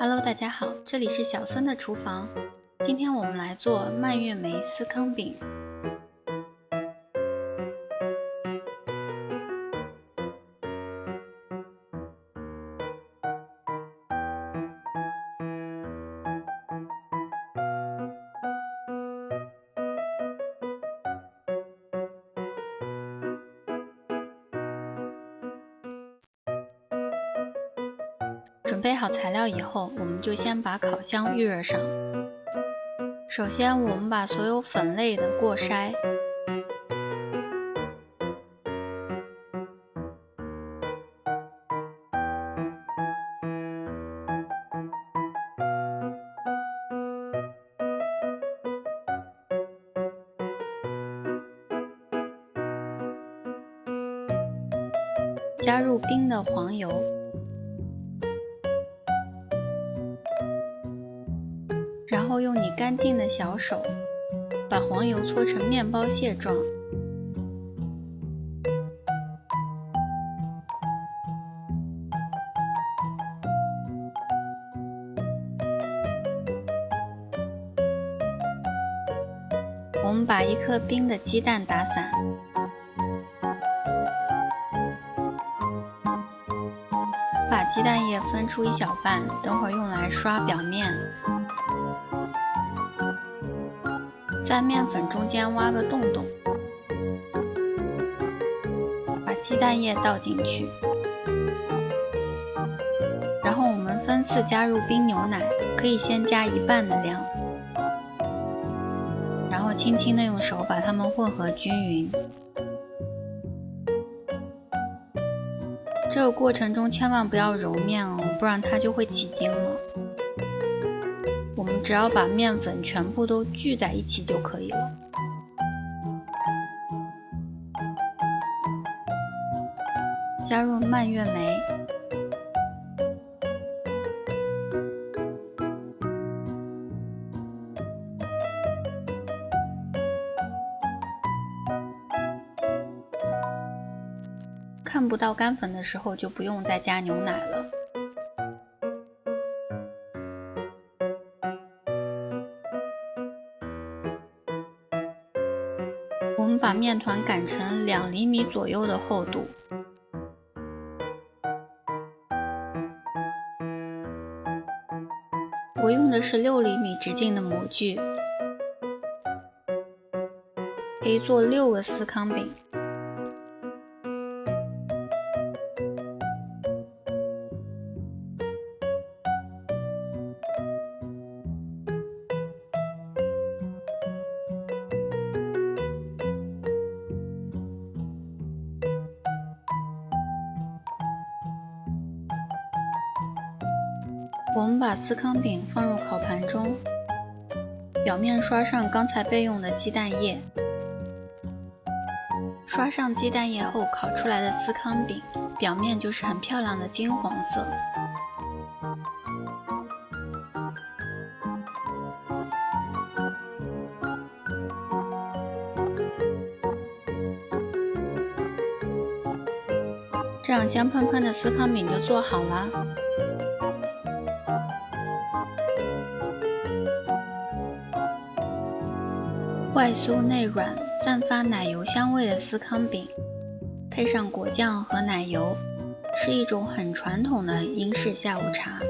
Hello， 大家好，这里是小森的厨房。今天我们来做蔓越莓司康饼。准备好材料以后，我们就先把烤箱预热上。首先，我们把所有粉类的过筛。加入冰的黄油。然后用你干净的小手，把黄油搓成面包屑状。我们把一颗冰的鸡蛋打散。把鸡蛋液分出一小半，等会儿用来刷表面。在面粉中间挖个洞洞，把鸡蛋液倒进去，然后我们分次加入冰牛奶，可以先加一半的量，然后轻轻地用手把它们混合均匀。这个过程中千万不要揉面哦，不然它就会起筋了。我们只要把面粉全部都聚在一起就可以了。加入蔓越莓，看不到干粉的时候就不用再加牛奶了。我们把面团擀成2厘米左右的厚度。我用的是6厘米直径的模具，可以做6个司康饼。我们把司康饼放入烤盘中，表面刷上刚才备用的鸡蛋液。刷上鸡蛋液后，烤出来的司康饼表面就是很漂亮的金黄色。这样香喷喷的司康饼就做好了。外酥内软，散发奶油香味的司康饼，配上果酱和奶油，是一种很传统的英式下午茶。